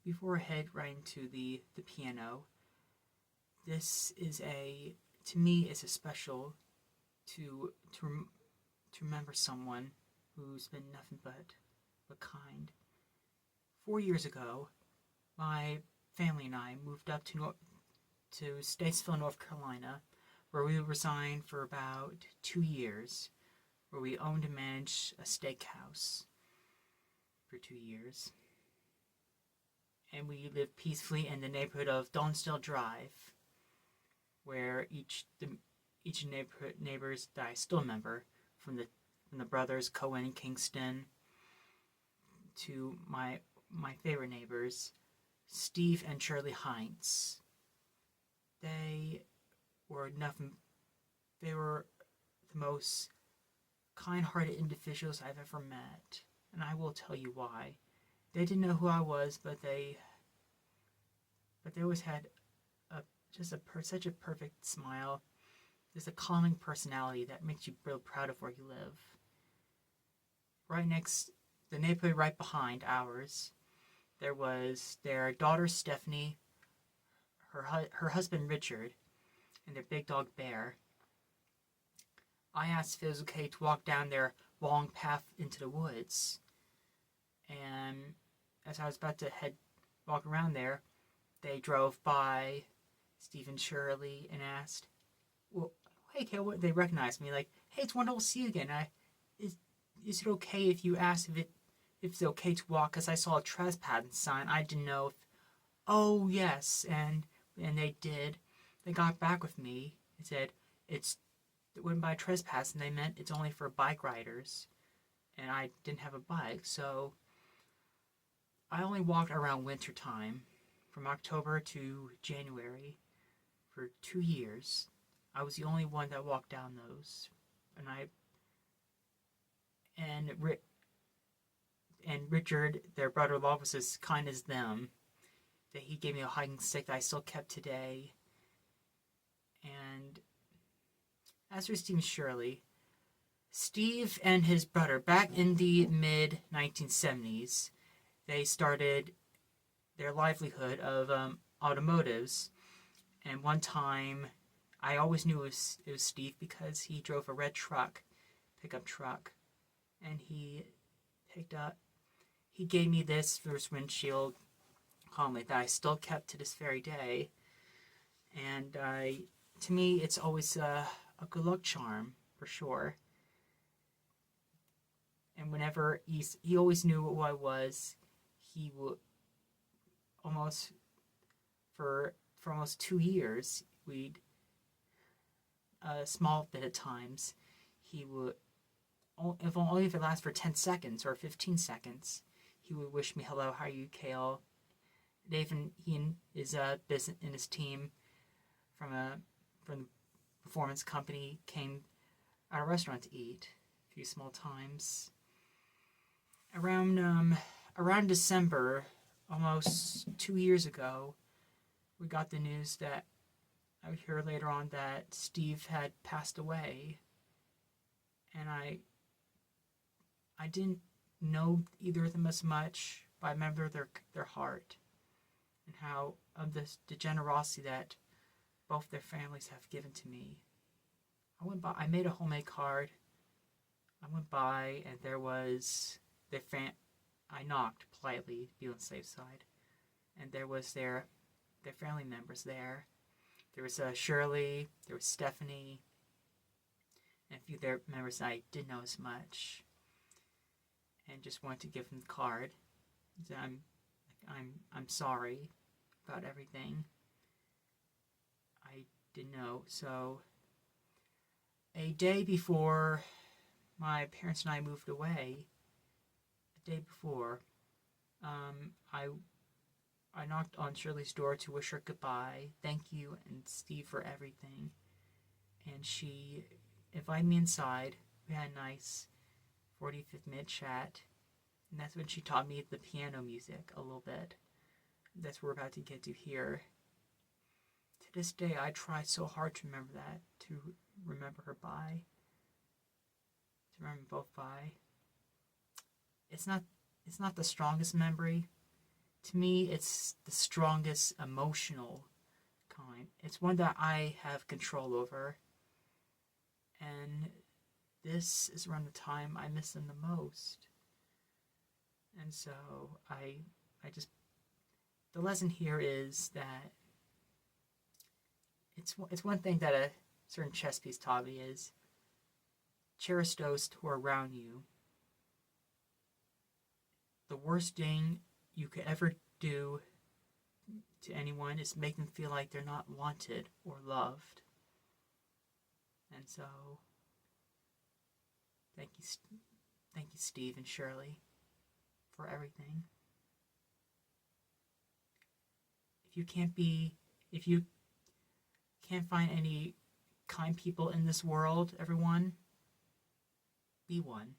before I head right into the piano, this is to me, it's a special to remember someone who's been nothing but kind. 4 years ago, my family and I moved up to Statesville, North Carolina, where we resigned for about 2 years, where we owned and managed a steakhouse for 2 years. And we lived peacefully in the neighborhood of Donsdale Drive, where each neighbors that I still remember, from the brothers Cohen and Kingston to my favorite neighbors, Steve and Shirley Hines. They were nothing. They were the most kind-hearted individuals I've ever met, and I will tell you why. They didn't know who I was, but they always had such a perfect smile. There's a calming personality that makes you real proud of where you live. The neighborhood right behind ours, there was their daughter Stephanie, her husband Richard, and their big dog Bear. I asked if it was okay to walk down their long path into the woods, and as I was about to walk around there, they drove by Steve and Shirley and asked, "Well, hey, Kale," they recognized me, like, "Hey, it's wonderful to see you again. Is it okay if you ask if it's okay to walk? Because I saw a trespassing sign. I didn't know if." "Oh, yes," and they did. They got back with me and said it went by trespass, and they meant it's only for bike riders, and I didn't have a bike, so I only walked around winter time, from October to January, for 2 years. I was the only one that walked down those, and Richard, their brother-in-law, was as kind as them, that he gave me a hiking stick that I still kept today. And as for Steve and Shirley, Steve and his brother, back in the mid-1970s, they started their livelihood of automotives. And one time, I always knew it was Steve because he drove a red pickup truck, and he gave me this reverse windshield helmet that I still kept to this very day. And to me, it's always a good luck charm, for sure. And whenever he always knew who I was, he would for almost 2 years, we'd a small bit of times, he would, only if it lasts for 10 seconds or 15 seconds, he would wish me, "Hello, how are you, Kale?" He and his business and his team from the performance company came at a restaurant to eat a few small times. Around December, almost 2 years ago, we got the news that I would hear later on that Steve had passed away, and I didn't know either of them as much, but I remember their heart and how of the generosity that both their families have given to me. I made a homemade card. I went by, and there was I knocked politely to be on the safe side, and there was their family members there. There was Shirley, there was Stephanie, and a few of their members I didn't know as much, and just wanted to give them the card. So I'm sorry about everything. I didn't know. So a day before my parents and I moved away, I knocked on Shirley's door to wish her goodbye, thank you, and Steve for everything. And she invited me inside. We had a nice 45-minute chat. And that's when she taught me the piano music a little bit. That's what we're about to get to here. To this day, I try so hard to remember that, to remember her by, to remember both by. It's not the strongest memory. to me, it's the strongest emotional kind. It's one that I have control over. And this is around the time I miss them the most. And so I just, the lesson here is that it's one thing that a certain chess piece taught me is cherish those who are around you. The worst thing you could ever do to anyone is make them feel like they're not wanted or loved. And so, thank you, Steve and Shirley, for everything. If you can't find any kind people in this world, everyone, be one.